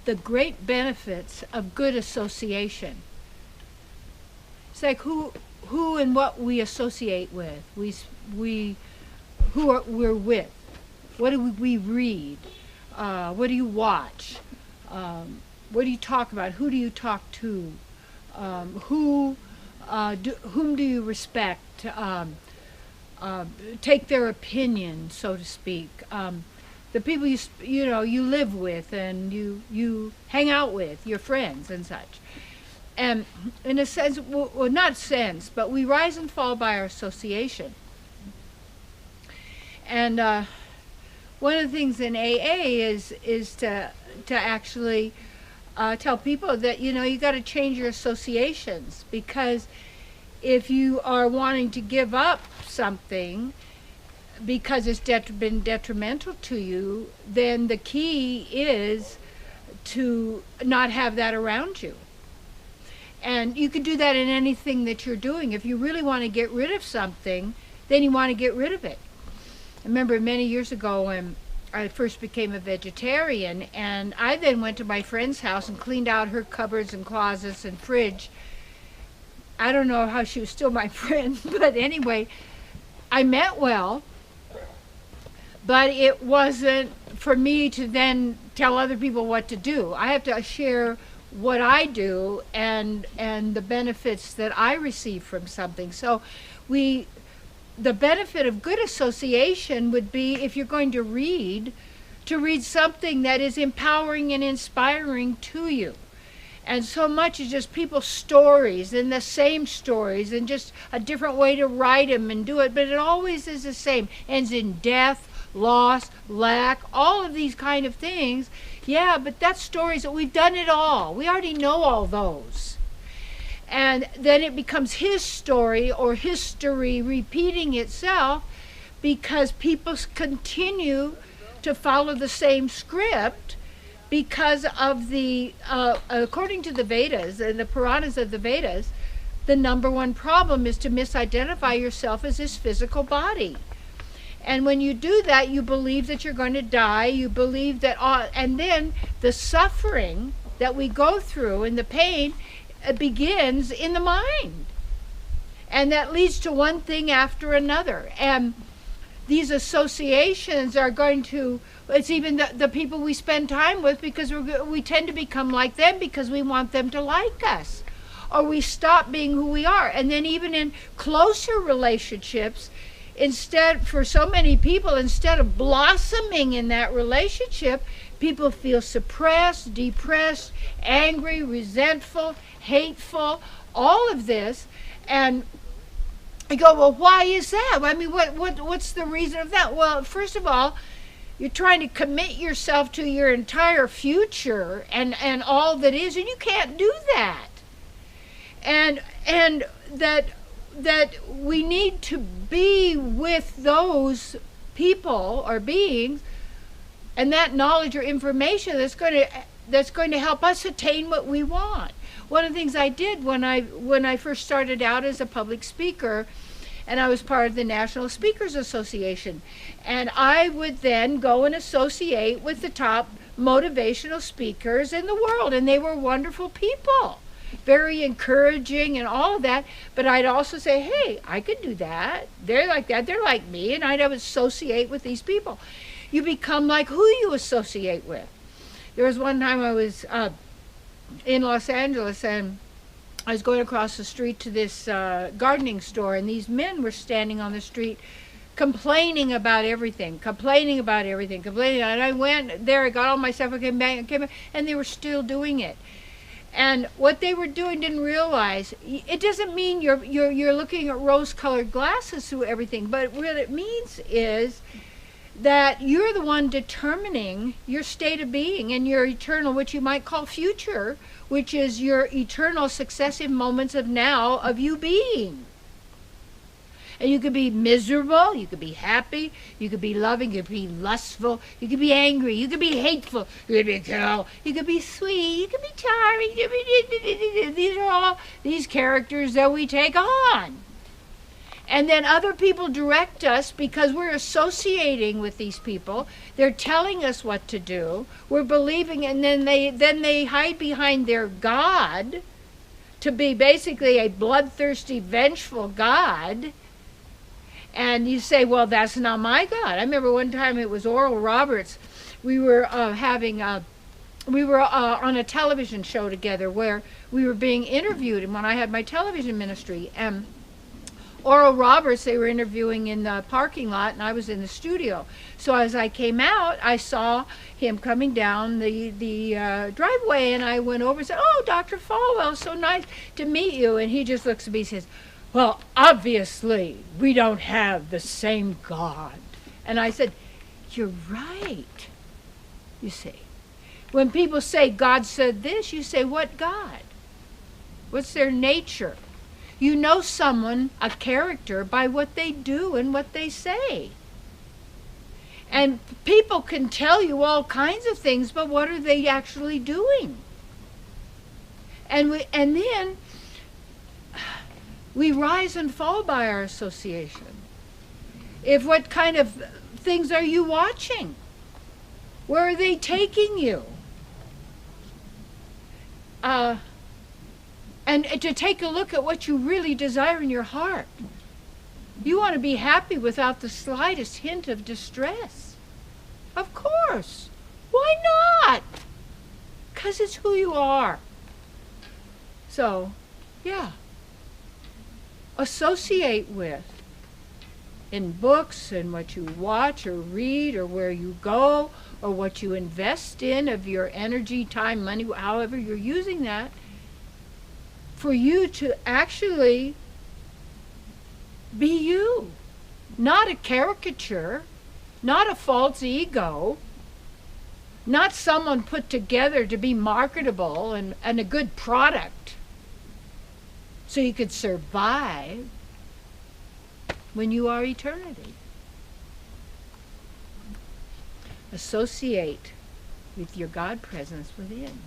the great benefits of good association. It's like who and what we associate with. We're with. What do we read? What do you watch? What do you talk about? Who do you talk to? Whom do you respect? Take their opinion, so to speak. The people you live with and you hang out with, your friends and such. And in a sense, well, not sense, but we rise and fall by our association. And one of the things in AA is to actually tell people that you got to change your associations, because if you are wanting to give up something because it's been detrimental to you, then the key is to not have that around you. And you can do that in anything that you're doing. If you really want to get rid of something, then you want to get rid of it. I remember many years ago when I first became a vegetarian, and I then went to my friend's house and cleaned out her cupboards and closets and fridge. I don't know how she was still my friend, but anyway, I meant well, but it wasn't for me to then tell other people what to do. I have to share what I do and the benefits that I receive from something. So the benefit of good association would be, if you're going to read something that is empowering and inspiring to you. And so much is just people's stories and the same stories and just a different way to write them and do it. But it always is the same. Ends in death, loss, lack, all of these kind of things. Yeah, but that's stories that we've done it all. We already know all those. And then it becomes his story or history repeating itself, because people continue to follow the same script. Because of according to the Vedas and the Puranas of the Vedas, the number one problem is to misidentify yourself as this physical body. And when you do that, you believe that you're going to die. You believe that, and then the suffering that we go through and the pain begins in the mind. And that leads to one thing after another. And these associations are going to, it's even the people we spend time with, because we tend to become like them because we want them to like us. Or we stop being who we are. And then even in closer relationships, for so many people, instead of blossoming in that relationship, people feel suppressed, depressed, angry, resentful, hateful, all of this. And I go, well, why is that? I mean, what's the reason of that? Well, first of all, you're trying to commit yourself to your entire future and all that is, and you can't do that. And that we need to be with those people or beings, and that knowledge or information that's going to help us attain what we want. One of the things I did when I first started out as a public speaker, and I was part of the National Speakers Association, and I would then go and associate with the top motivational speakers in the world, and they were wonderful people, very encouraging and all of that. But I'd also say, hey, I could do that. They're like that. They're like me, and I'd associate with these people. You become like who you associate with. There was one time I was in Los Angeles, and I was going across the street to this gardening store, and these men were standing on the street complaining about everything. And I went there, I got all my stuff, I came back, and they were still doing it. And what they were doing, didn't realize, it doesn't mean you're looking at rose-colored glasses through everything, but what it means is that you're the one determining your state of being and your eternal, which you might call future, which is your eternal successive moments of now of you being. And you could be miserable, you could be happy, you could be loving, you could be lustful, you could be angry, you could be hateful, you could be cruel, you could be sweet, you could be charming. These are all these characters that we take on. And then other people direct us because we're associating with these people. They're telling us what to do. We're believing, and then they hide behind their God to be basically a bloodthirsty, vengeful God. And you say, well, that's not my God. I remember one time it was Oral Roberts. We were on a television show together where we were being interviewed, and when I had my television ministry, and Oral Roberts, they were interviewing in the parking lot, and I was in the studio. So as I came out, I saw him coming down the driveway, and I went over and said, oh, Dr. Falwell, so nice to meet you. And he just looks at me and says, well, obviously, we don't have the same God. And I said, you're right, you see. When people say God said this, you say, what God? What's their nature? You know someone, a character, by what they do and what they say. And people can tell you all kinds of things, but what are they actually doing? And then we rise and fall by our association. What kind of things are you watching? Where are they taking you? And to take a look at what you really desire in your heart. You want to be happy without the slightest hint of distress. Of course. Why not? Because it's who you are. So, yeah. Associate with. In books and what you watch or read or where you go or what you invest in of your energy, time, money, however you're using that, for you to actually be you. Not a caricature, not a false ego, not someone put together to be marketable and a good product so you could survive when you are eternity. Associate with your God presence within.